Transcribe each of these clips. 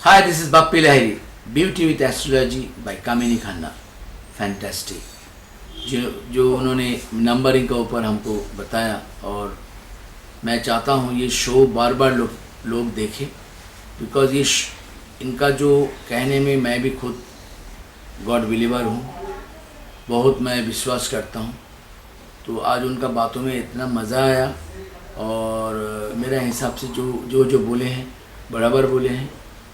Hi, this is Bappi Lahiri. Beauty with Astrology by Kamini Khanna. Fantastic. जो उन्होंने numbering के ऊपर हमको बताया, और मैं चाहता हूँ ये शो बार बार लोग देखें, बिकॉज़ ये इनका जो कहने में मैं भी खुद गॉड बिलीवर हूँ, बहुत मैं विश्वास करता हूँ। तो आज उनका बातों में इतना मज़ा आया, और मेरे हिसाब से जो बोले हैं बराबर बोले हैं,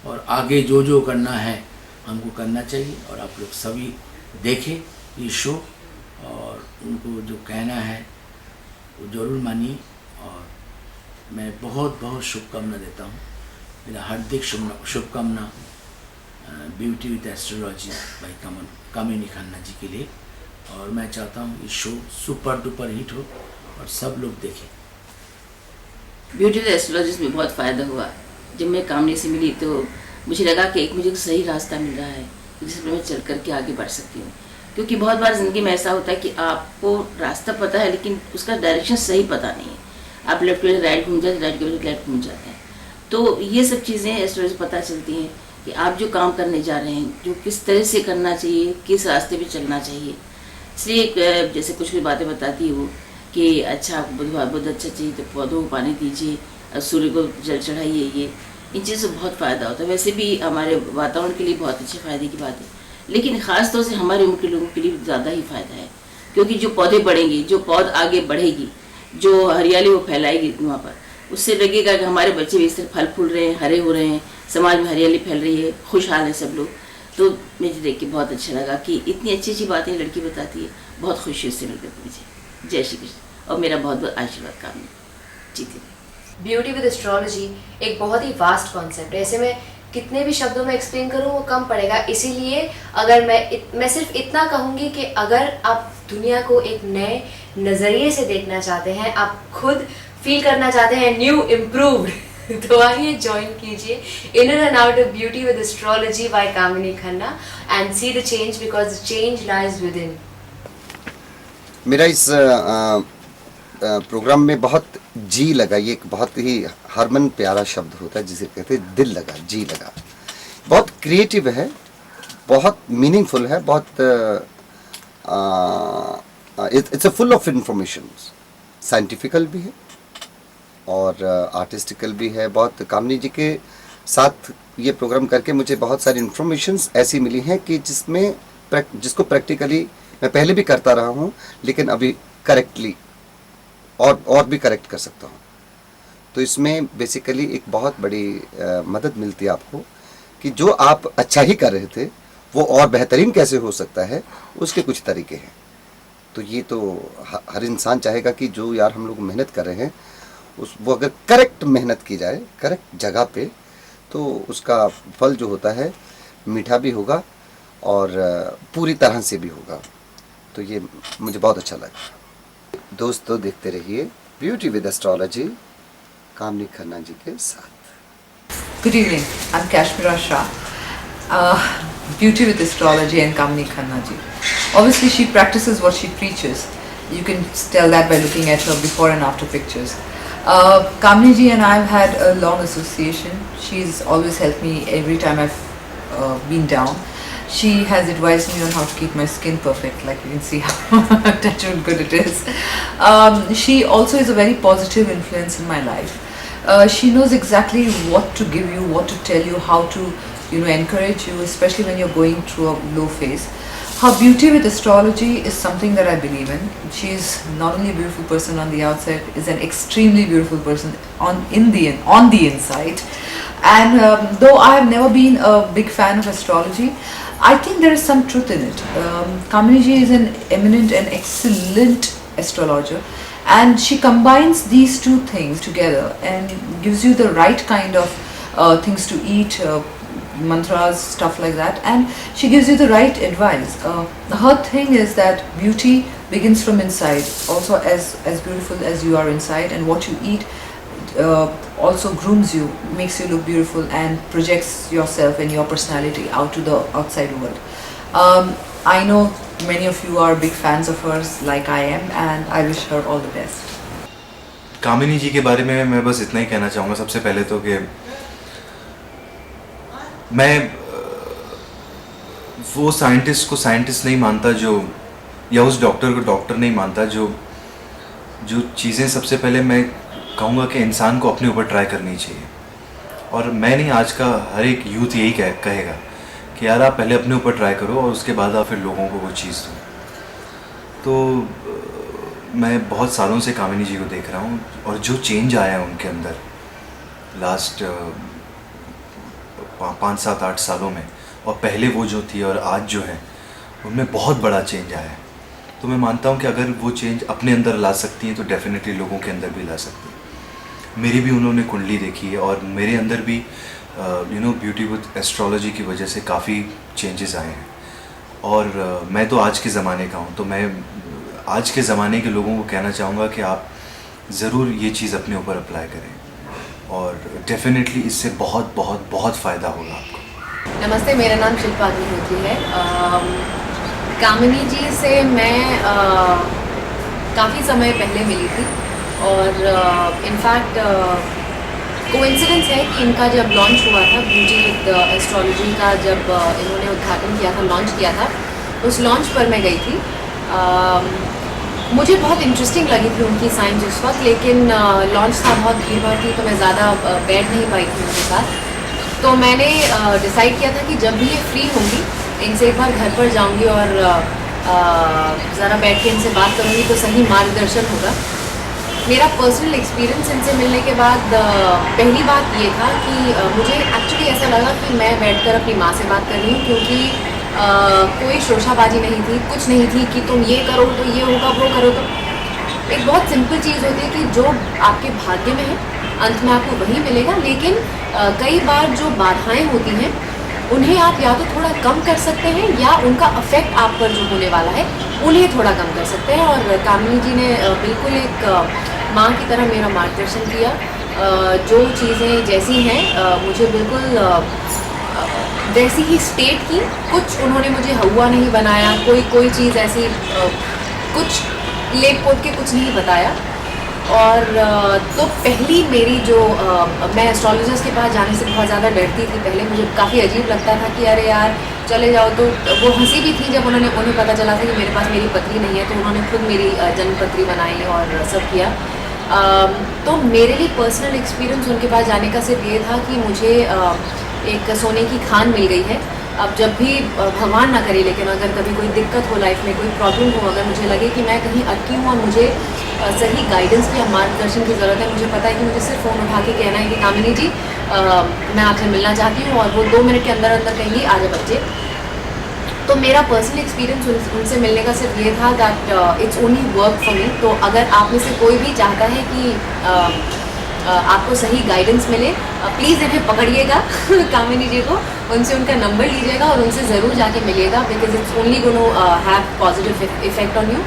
और आगे जो करना है हमको करना चाहिए। और आप लोग सभी देखें ये शो, और उनको जो कहना है वो ज़रूर मानिए। और मैं बहुत बहुत शुभकामना देता हूँ, मेरा हार्दिक शुभकामना beauty with astrology by Kamini Khanna ji के लिए। और मैं चाहता हूँ ये शो सुपर डुपर हिट हो और सब लोग देखें। ब्यूटी विद एस्ट्रोलॉजी में बहुत फ़ायदा हुआ। जब मैं कामनी से मिली तो मुझे लगा कि एक मुझे सही रास्ता मिल रहा है जिसमें मैं चल करके आगे बढ़ सकती हूँ। क्योंकि बहुत बार ज़िंदगी में ऐसा होता है कि आपको रास्ता पता है लेकिन उसका डायरेक्शन सही पता नहीं है। आप लेफ्ट के राइट घूम जाते हैं, राइट के लेफ्ट घूम जाते हैं। तो ये सब चीज़ें एस्ट्रोलॉजी पता चलती हैं कि आप जो काम करने जा रहे हैं जो किस तरह से करना चाहिए, किस रास्ते पे चलना चाहिए। इसलिए जैसे कुछ बातें बताती है वो कि अच्छा बुधवार बुध अच्छा चाहिए तो पौधों को पानी दीजिए, सूर्य को जल चढ़ाइए। ये इन चीज़ों से बहुत फ़ायदा होता है। वैसे भी हमारे वातावरण के लिए बहुत अच्छे फ़ायदे की बात है, लेकिन ख़ास तौर से हमारे उम्र के लोगों के लिए ज़्यादा ही फ़ायदा है। क्योंकि जो पौधे बढ़ेंगे, जो पौध आगे बढ़ेगी, जो हरियाली वो फैलाएगी वहाँ पर, उससे लगेगा कि हमारे बच्चे भी इस तरह फल फूल रहे हैं, हरे हो रहे हैं, समाज में हरियाली फैल रही है, खुशहाल है सब लोग। तो मुझे देख के बहुत अच्छा लगा कि इतनी अच्छी अच्छी बातें लड़की बताती है। बहुत खुशी से मिलकर मुझे। जय श्री कृष्ण, और मेरा बहुत बहुत आशीर्वाद कामना जीती रहे। ब्यूटी विद एस्ट्रोलॉजी एक बहुत ही वास्ट कॉन्सेप्ट है। ऐसे में कितने भी शब्दों में एक्सप्लेन करूँ वो कम पड़ेगा। इसीलिए अगर मैं सिर्फ इतना कहूँगी कि अगर आप दुनिया को एक नए नज़रिए से देखना चाहते हैं, आप खुद फील करना चाहते हैं न्यू इम्प्रूव्ड, तो आइए ज्वाइन कीजिए in and out of beauty with astrology by Kamini Khanna and see the change, because change lies within. मेरा इस प्रोग्राम में बहुत जी लगा। ये एक बहुत ही हरमन प्यारा शब्द होता है जिसे कहते हैं दिल लगा, जी लगा। बहुत क्रिएटिव है, बहुत मीनिंगफुल है, बहुत it's a full of information. Scientifical भी है और आर्टिस्टिकल भी है। बहुत कामनी जी के साथ ये प्रोग्राम करके मुझे बहुत सारी इन्फॉर्मेशंस ऐसी मिली हैं कि जिसको प्रैक्टिकली मैं पहले भी करता रहा हूँ, लेकिन अभी करेक्टली और भी करेक्ट कर सकता हूँ। तो इसमें बेसिकली एक बहुत बड़ी मदद मिलती है आपको कि जो आप अच्छा ही कर रहे थे वो और बेहतरीन कैसे हो सकता है, उसके कुछ तरीके हैं। तो ये तो हर इंसान चाहेगा कि जो यार हम लोग मेहनत कर रहे हैं वो अगर करेक्ट मेहनत की जाए करेक्ट जगह पे, तो उसका फल जो होता है मीठा भी होगा और पूरी तरह से भी होगा। तो ये मुझे बहुत अच्छा लगा। दोस्तों देखते रहिए ब्यूटी विद एस्ट्रोलॉजी कामनी खन्ना जी के साथ। Good evening, I'm Kashmira Shah. Beauty with Astrology and Kamini Khanna ji. Obviously she practices what she preaches. You can tell that by looking at her before and after pictures. Kamini ji and I have had a long association. She's always helped me every time I've been down. She has advised me on how to keep my skin perfect, like you can see how touchwood good it is. She also is a very positive influence in my life. She knows exactly what to give you, what to tell you, how to encourage you, especially when you're going through a low phase. Her beauty with astrology is something that I believe in. She is not only a beautiful person on the outside, is an extremely beautiful person on the inside. And though I have never been a big fan of astrology, I think there is some truth in it. Kamini ji is an eminent and excellent astrologer, and she combines these two things together and gives you the right kind of things to eat, mantras, stuff like that, and she gives you the right advice. Her thing is that beauty begins from inside, also as beautiful as you are inside, and what you eat also grooms you, makes you look beautiful and projects yourself and your personality out to the outside world. I know many of you are big fans of hers like I am, and I wish her all the best. कामिनी जी के बारे में मैं बस इतना ही कहना चाहूँगा। सबसे पहले तो कि मैं वो साइंटिस्ट को साइंटिस्ट नहीं मानता जो, या उस डॉक्टर को डॉक्टर नहीं मानता जो चीज़ें सबसे पहले मैं कहूँगा कि इंसान को अपने ऊपर ट्राई करनी चाहिए। और मैं नहीं, आज का हर एक यूथ यही कहेगा कि यार आप पहले अपने ऊपर ट्राई करो और उसके बाद आप फिर लोगों को वो चीज़ दो। तो मैं बहुत सालों से कामिनी जी को देख रहा हूँ और जो चेंज आया है उनके अंदर लास्ट 5-7-8 सालों में, और पहले वो जो थी और आज जो है उनमें बहुत बड़ा चेंज आया है। तो मैं मानता हूँ कि अगर वो चेंज अपने अंदर ला सकती हैं तो डेफिनेटली लोगों के अंदर भी ला सकती हैं। मेरी भी उन्होंने कुंडली देखी है और मेरे अंदर भी ब्यूटी विद एस्ट्रोलॉजी की वजह से काफ़ी चेंजेस आए हैं। और मैं तो आज के ज़माने का हूँ, तो मैं आज के ज़माने के लोगों को कहना चाहूँगा कि आप ज़रूर ये चीज़ अपने ऊपर अप्लाई करें और डेफिनेटली इससे बहुत बहुत बहुत फ़ायदा होगा आपको। नमस्ते, मेरा नाम शिल्पा अग्निहोत्री है। कामिनी जी से मैं काफ़ी समय पहले मिली थी और इनफैक्ट कोइंसिडेंस है कि इनका जब लॉन्च हुआ था ब्यूटी विद एस्ट्रोलॉजी का, जब इन्होंने उद्घाटन किया था, लॉन्च किया था, उस लॉन्च पर मैं गई थी। मुझे बहुत इंटरेस्टिंग लगी थी उनकी साइंस उस वक्त, लेकिन लॉन्च था, बहुत भीड़ भाड़ थी, तो मैं ज़्यादा बैठ नहीं पाई थी उनके साथ। तो मैंने डिसाइड किया था कि जब भी ये फ्री होंगी इनसे एक बार घर पर जाऊंगी और ज़रा बैठ के इनसे बात करूंगी तो सही मार्गदर्शन होगा। मेरा पर्सनल एक्सपीरियंस इनसे मिलने के बाद पहली बात ये था कि मुझे एक्चुअली ऐसा लगा कि मैं बैठकर अपनी माँ से बात कर रही हूँ, क्योंकि कोई शोशाबाजी नहीं थी, कुछ नहीं थी कि तुम ये करो तो ये होगा, वो करो तो। एक बहुत सिंपल चीज़ होती है कि जो आपके भाग्य में है अंत में आपको वही मिलेगा, लेकिन कई बार जो बाधाएं होती हैं उन्हें आप या तो थोड़ा कम कर सकते हैं या उनका अफेक्ट आप पर जो होने वाला है उन्हें थोड़ा कम कर सकते हैं। और कामिनी जी ने बिल्कुल एक माँ की तरह मेरा मार्गदर्शन किया। जो चीज़ें जैसी हैं मुझे बिल्कुल वैसी ही स्टेट की, कुछ उन्होंने मुझे हवा नहीं बनाया, कोई चीज़ ऐसी कुछ लेप पोत के कुछ नहीं बताया। और तो पहली मेरी जो मैं एस्ट्रोलॉजर्स के पास जाने से बहुत ज़्यादा डरती थी पहले, मुझे काफ़ी अजीब लगता था कि अरे यार चले जाओ। तो वो हंसी भी थी जब उन्हें पता चला था कि मेरे पास मेरी पत्री नहीं है, तो उन्होंने खुद मेरी जन्म पत्री बनाई और सब किया। तो मेरे लिए पर्सनल एक्सपीरियंस उनके पास जाने का सिर्फ ये था कि मुझे एक सोने की खान मिल गई है। अब जब भी भगवान ना करे, लेकिन अगर कभी कोई दिक्कत हो लाइफ में, कोई प्रॉब्लम हो, अगर मुझे लगे कि मैं कहीं अटकी हूँ और मुझे सही गाइडेंस या मार्गदर्शन की ज़रूरत है, मुझे पता है कि मुझे सिर्फ फ़ोन उठा के कहना है कि कामिनी जी मैं आपसे मिलना चाहती हूँ, और वो 2 मिनट के अंदर अंदर कहेंगी आ जाओ बच्चे। तो मेरा पर्सनल एक्सपीरियंस उनसे मिलने का सिर्फ ये था that it's only work for me. तो अगर आप में से कोई भी चाहता है कि आपको सही गाइडेंस मिले, प्लीज़ इन्हें पकड़िएगा कामिनी जी को, उनसे उनका नंबर लीजिएगा और उनसे ज़रूर जाके मिलिएगा, because it's only gonna have positive effect on you.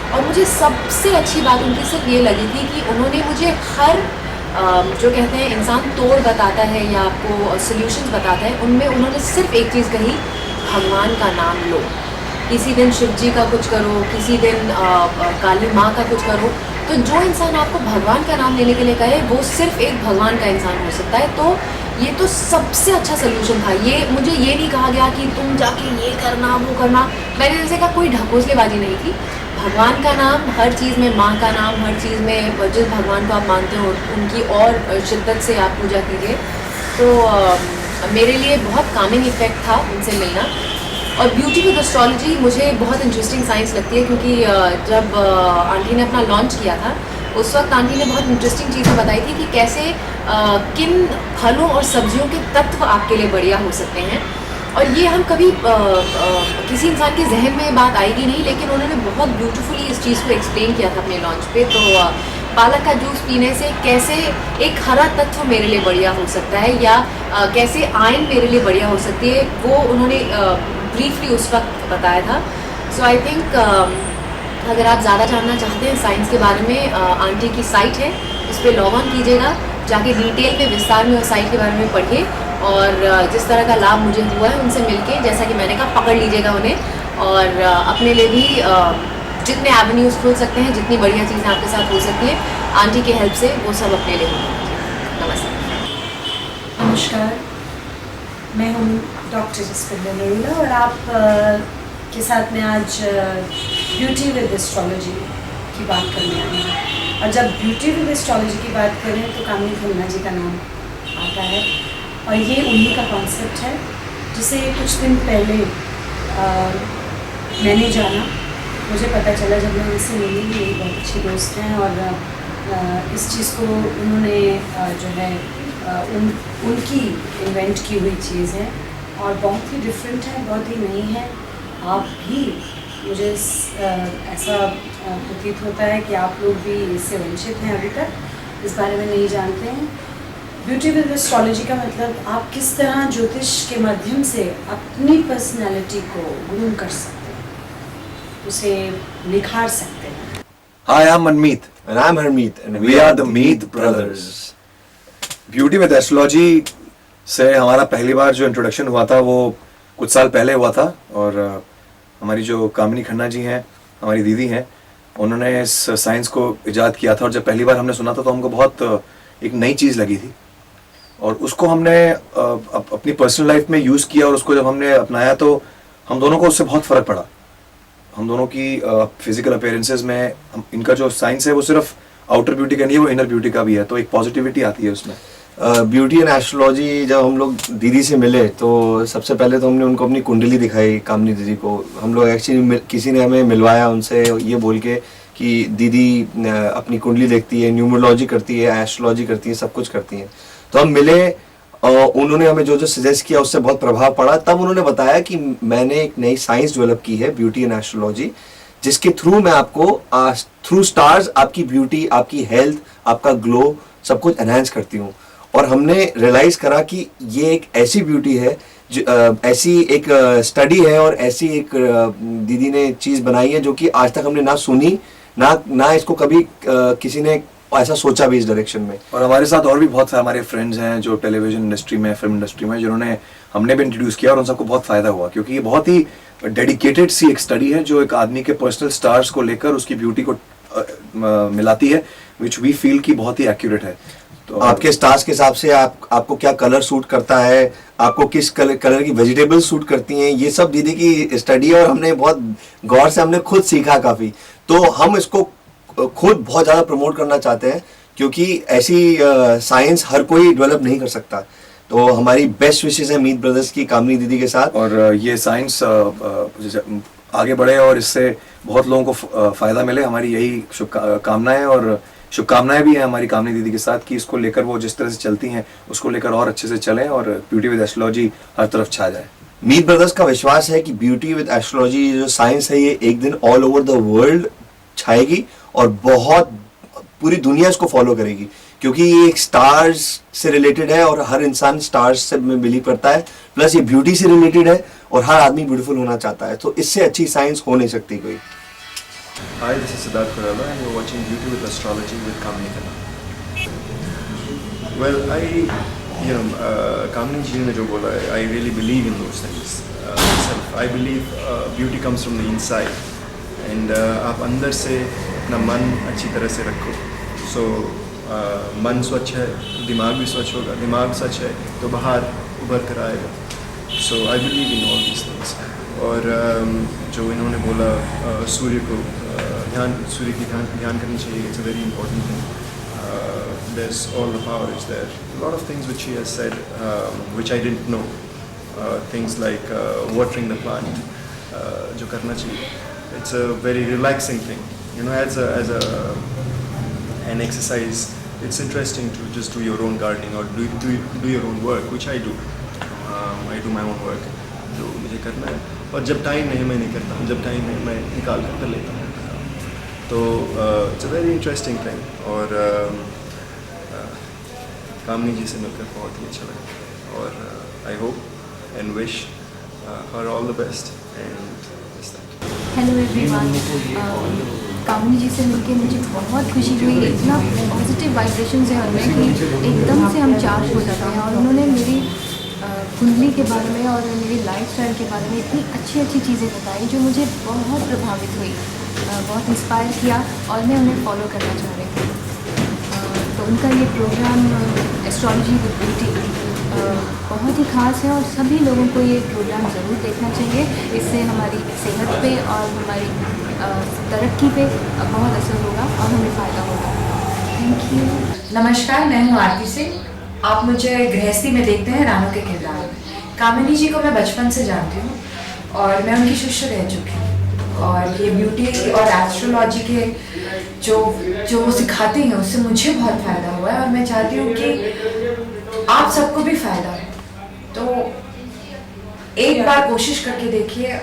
और मुझे सबसे अच्छी बात उनकी सिर्फ ये लगी थी कि उन्होंने मुझे हर जो कहते हैं इंसान तोड़ बताता है या आपको सॉल्यूशंस बताता है, उनमें उन्होंने सिर्फ एक चीज़ कही, भगवान का नाम लो। किसी दिन शिव जी का कुछ करो, किसी दिन काली माँ का कुछ करो। तो जो इंसान आपको भगवान का नाम लेने के लिए कहे वो सिर्फ एक भगवान का इंसान हो सकता है। तो ये तो सबसे अच्छा सोल्यूशन था। ये मुझे ये नहीं कहा गया कि तुम जाके ये करना वो करना, मैंने जैसे कहा कोई ढकोसलेबाजी नहीं थी। भगवान का नाम हर चीज़ में, माँ का नाम हर चीज़ में, जिस भगवान को आप मानते हो उनकी और शिद्दत से आप पूजा कीजिए। तो मेरे लिए बहुत कामिंग इफेक्ट था उनसे मिलना। और ब्यूटी विद एस्ट्रोलॉजी मुझे बहुत इंटरेस्टिंग साइंस लगती है, क्योंकि जब आंटी ने अपना लॉन्च किया था उस वक्त आंटी ने बहुत इंटरेस्टिंग चीज़ें बताई थी कि कैसे किन फलों और सब्जियों के तत्व आपके लिए बढ़िया हो सकते हैं। और ये हम कभी किसी इंसान के जहन में बात आएगी नहीं, लेकिन उन्होंने बहुत ब्यूटीफुली इस चीज़ को एक्सप्लेन किया था अपने लॉन्च पे। तो पालक का जूस पीने से कैसे एक हरा तत्व मेरे लिए बढ़िया हो सकता है, या कैसे आयन मेरे लिए बढ़िया हो सकती है, वो उन्होंने ब्रीफली उस वक्त बताया था। सो आई थिंक अगर आप ज़्यादा जानना चाहते हैं साइंस के बारे में, आंटी की साइट है, इस पर लॉग ऑन कीजिएगा, जाके डिटेल में विस्तार में उस साइट के बारे में पढ़िए। और जिस तरह का लाभ मुझे हुआ है उनसे मिलके, जैसा कि मैंने कहा, पकड़ लीजिएगा उन्हें और अपने लिए भी जितने एवेन्यूज़ खुल सकते हैं, जितनी बढ़िया चीज़ें आपके साथ हो सकती हैं आंटी की हेल्प से, वो सब अपने लिए होंगे। नमस्ते। नमस्कार, मैं हूँ डॉक्टर जसविंदर नरूला और आप के साथ मैं आज ब्यूटी विद एस्ट्रोलॉजी की बात करने आई हूँ। और जब ब्यूटी विद एस्ट्रोलॉजी की बात करें तो कामिनी खन्ना जी का नाम आता है और ये उन्हीं का कॉन्सेप्ट है जिसे कुछ दिन पहले मैंने जाना, मुझे पता चला जब मैं उनसे मिली। मेरी बहुत अच्छी दोस्त हैं और इस चीज़ को उन्होंने जो है उनकी इन्वेंट की हुई चीज़ है और बहुत ही डिफरेंट है, बहुत ही नई है। आप भी, मुझे ऐसा प्रतीत होता है कि आप लोग भी इससे वंचित हैं, अभी तक इस बारे में नहीं जानते हैं। ब्यूटी विद एस्ट्रोलॉजी का मतलब आप किस तरह ज्योतिष के माध्यम से अपनी पर्सनैलिटी को ग्रूम कर सकते हैं, उसे निखार सकते हैं। Hi, I'm Manmeet. And I'm Harmeet, and We are the Meet Brothers. Beauty with astrology से हमारा पहली बार जो इंट्रोडक्शन हुआ था वो कुछ साल पहले हुआ था और हमारी जो कामिनी खन्ना जी हैं, हमारी दीदी हैं, उन्होंने इस साइंस को इजाद किया था और जब पहली बार हमने सुना था तो हमको बहुत एक नई चीज़ लगी थी और उसको हमने अपनी पर्सनल लाइफ में यूज़ किया और उसको जब हमने अपनाया तो हम दोनों को उससे बहुत फ़र्क पड़ा। हम दोनों की फिजिकल अपीयरेंसेस में इनका जो साइंस है वो सिर्फ आउटर ब्यूटी का नहीं है, वो इनर ब्यूटी का भी है, तो एक पॉजिटिविटी आती है उसमें। ब्यूटी एंड एस्ट्रोलॉजी जब हम लोग दीदी से मिले तो सबसे पहले तो हमने उनको अपनी कुंडली दिखाई, कामनी दीदी को। हम लोग एक्चुअली किसी ने हमें मिलवाया उनसे ये बोल के कि दीदी अपनी कुंडली देखती है, न्यूमरोलॉजी करती है, एस्ट्रोलॉजी करती है, सब कुछ करती हैं। तो हम मिले और उन्होंने हमें जो जो सजेस्ट किया उससे बहुत प्रभाव पड़ा। तब उन्होंने बताया कि मैंने एक नई साइंस डेवलप की है, ब्यूटी एंड एस्ट्रोलॉजी, जिसके थ्रू मैं आपको थ्रू स्टार्स आपकी ब्यूटी, आपकी हेल्थ, आपका ग्लो सब कुछ एनहांस करती हूँ। और हमने रियलाइज करा कि ये एक ऐसी ब्यूटी है ऐसी एक स्टडी है और ऐसी एक दीदी ने चीज़ बनाई है जो कि आज तक हमने ना सुनी ना इसको कभी किसी ने ऐसा सोचा भी इस डायरेक्शन में। और हमारे साथ और भी बहुत सारे हमारे फ्रेंड्स हैं जो टेलीविजन इंडस्ट्री में, फिल्म इंडस्ट्री में, जिन्होंने हमने भी इंट्रोड्यूस किया और उन सबको बहुत फ़ायदा हुआ क्योंकि ये बहुत ही डेडिकेटेड सी एक स्टडी है जो एक आदमी के पर्सनल स्टार्स को लेकर उसकी ब्यूटी को मिलाती है, विच वी फील की बहुत ही एक्यूरेट है। तो आपके स्टार्स के हिसाब से आपको क्या कलर सूट करता है, आपको किस कलर की वेजिटेबल्स सूट करती हैं, ये सब दीदी की स्टडी है और हमने बहुत गौर से हमने खुद सीखा काफ़ी। तो हम इसको खुद बहुत ज़्यादा प्रमोट करना चाहते हैं क्योंकि ऐसी साइंस हर कोई डेवलप नहीं कर सकता। तो हमारी बेस्ट विशेस है मीत ब्रदर्स की, कामनी दीदी के साथ, और ये साइंस आगे बढ़े और इससे बहुत लोगों को फ़ायदा मिले। हमारी यही शुभकामनाएं और शुभकामनाएं भी हैं हमारी कामनी दीदी के साथ कि इसको लेकर वो जिस तरह से चलती हैं उसको लेकर और अच्छे से चलें और ब्यूटी विद एस्ट्रोलॉजी हर तरफ छा जाए। मीत ब्रदर्स का विश्वास है कि ब्यूटी विद एस्ट्रोलॉजी जो साइंस है ये एक दिन ऑल ओवर द वर्ल्ड छाएगी और बहुत पूरी दुनिया इसको फॉलो करेगी क्योंकि ये एक स्टार्स से रिलेटेड है और हर इंसान स्टार्स से में बिलीव करता है, प्लस ये ब्यूटी से रिलेटेड है और हर आदमी ब्यूटीफुल होना चाहता है। तो इससे अच्छी साइंस हो नहीं सकती कोई। Hi, this is Siddharth Kurala and you're watching Beauty with Astrology with Kamini Khanna. Well, Kamini ji ने जो बोला है, I really believe in those things myself. I believe beauty comes from the inside and आप अंदर से अपना मन अच्छी तरह से रखो। So मन स्वच्छ है, दिमाग भी स्वच्छ होगा, दिमाग स्वच्छ है तो बाहर उभर कर आएगा। So I believe in all these things. और जो इन्होंने बोला सूर्य को सूर्य की ध्यान करनी चाहिए, it's a very important thing. there's all the power is there. A lot of things which she has said which I didn't know, things like watering the plant, जो करना चाहिए, it's a very relaxing thing, you know, as an exercise. It's interesting to just do your own gardening or do your own work, which I do. I do my own work जो मुझे करना है और जब time नहीं मैं नहीं करता हूँ, जब टाइम नहीं मैं निकाल कर लेता हूँ। तो it's a very interesting thing और कामनी जी से मिलकर बहुत ही अच्छा लगा और I hope and wish her all the best and hello everyone. Kamini ji से मिलके मुझे बहुत खुशी हुई। इतना पॉजिटिव वाइब्रेशंस है हमें कि एकदम से हम चार्ज हो जाते हैं और उन्होंने मेरी कुंडली के बारे में और मेरी लाइफस्टाइल के बारे में इतनी अच्छी अच्छी चीज़ें बताई जो मुझे बहुत प्रभावित हुई, बहुत इंस्पायर किया और मैं उन्हें फॉलो करना चाह रही थी। तो उनका ये प्रोग्राम एस्ट्रोलॉजी विद ब्यूटी बहुत ही ख़ास है और सभी लोगों को ये प्रोग्राम ज़रूर देखना चाहिए। इससे हमारी सेहत पे और हमारी तरक्की पे बहुत असर होगा और हमें फ़ायदा होगा। Thank you. नमस्कार, मैं हूँ आरती सिंह। आप मुझे गृहस्थी में देखते हैं रानू के किरदार में। कामिनी जी को मैं बचपन से जानती हूँ और मैं उनकी शिष्य रह चुकी हूँ और ये ब्यूटी और एस्ट्रोलॉजी के जो वो सिखाती हैं उससे मुझे बहुत फ़ायदा हुआ है और मैं चाहती हूँ कि आप सबको भी फ़ायदा हो। तो एक बार कोशिश करके देखिए,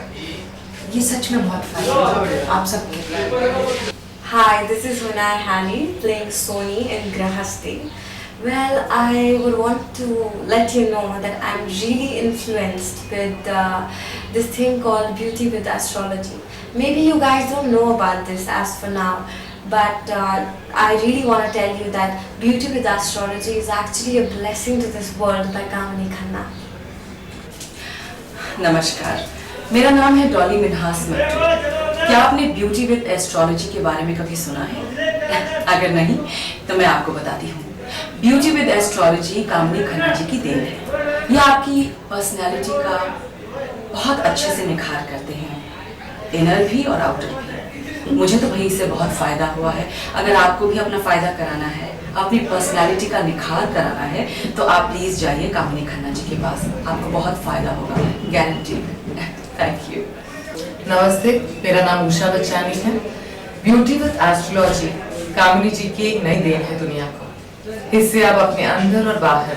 ये सच में बहुत फ़ायदा है आप सबके। Hi, this is Hunar Hani playing Soni in Grahasti. Well, I would want to let you know that I'm really influenced with this thing called Beauty with Astrology. Maybe you guys don't know about this as for now, but I really want to tell you that Beauty with Astrology is actually a blessing to this world by Kamini Khanna. नमस्कार, मेरा नाम है डॉली मिन्हास मट्टू। क्या आपने beauty with astrology के बारे में कभी सुना है? अगर नहीं तो मैं आपको बताती हूँ। ब्यूटी विद एस्ट्रोलॉजी कामिनी खन्ना जी की देन है। यह आपकी पर्सनैलिटी का बहुत अच्छे से निखार करते हैं, इनर भी और आउटर भी। मुझे तो भाई इससे बहुत फ़ायदा हुआ है। अगर आपको भी अपना फ़ायदा कराना है, अपनी पर्सनैलिटी का निखार कराना है, तो आप प्लीज़ जाइए कामिनी खन्ना जी के पास, आपको बहुत फ़ायदा होगा, गारंटी। Thank you. नमस्ते, मेरा नाम उषा बच्चानी है। ब्यूटी विद एस्ट्रोलॉजी कामिनी जी की एक नई देन है दुनिया को। इससे आप अपने अंदर और बाहर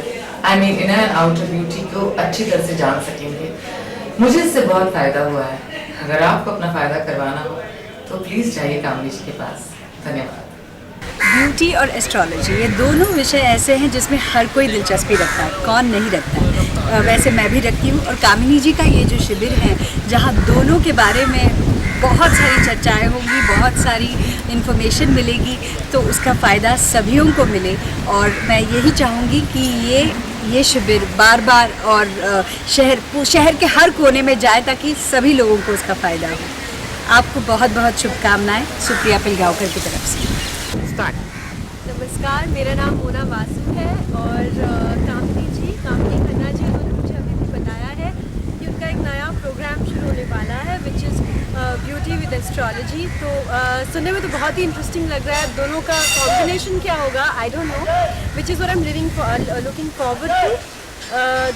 इनर एंड आउटर ब्यूटी को अच्छी तरह से जान सकेंगे। मुझे इससे बहुत फ़ायदा हुआ है। अगर आपको अपना फ़ायदा करवाना हो तो प्लीज़ जाइए कामिनी जी के पास। धन्यवाद। ब्यूटी और एस्ट्रोलॉजी ये दोनों विषय ऐसे हैं जिसमें हर कोई दिलचस्पी रखता है, कौन नहीं रखता है। वैसे मैं भी रखती हूँ और कामिनी जी का ये जो शिविर है जहाँ दोनों के बारे में बहुत सारी चर्चाएं होंगी, बहुत सारी इन्फॉर्मेशन मिलेगी, तो उसका फ़ायदा सभी को मिले। और मैं यही चाहूँगी कि ये शिविर बार बार और शहर के हर कोने में जाए ताकि सभी लोगों को उसका फ़ायदा हो। आपको बहुत बहुत शुभकामनाएं सुप्रिया पिलगांवकर की तरफ से। नमस्कार, मेरा नाम मोना वासु है और कामिनी खन्ना जी उन्होंने मुझे अभी भी बताया है कि उनका एक नया प्रोग्राम शुरू होने वाला है which is beauty with astrology. तो सुनने में तो बहुत ही इंटरेस्टिंग लग रहा है। दोनों का कॉम्बिनेशन क्या होगा I don't know, which is what I am looking forward to.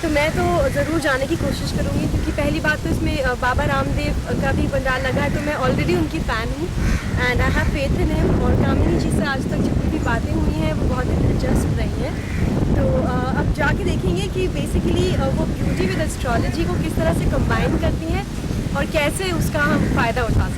तो मैं तो ज़रूर जाने की कोशिश करूँगी क्योंकि पहली बात तो इसमें बाबा रामदेव का भी पंडाल लगा है, तो मैं ऑलरेडी उनकी फ़ैन हूँ and I have faith in him. और कामिनी जी से आज तक जितनी भी बातें हुई हैं वो बहुत ही दिलचस्प रही हैं। तो अब जाके देखेंगे कि बेसिकली वो ब्यूटी विद एस्ट्रोलॉजी को किस तरह से कंबाइन करती हैं और कैसे उसका हम फ़ायदा उठा सकते हैं।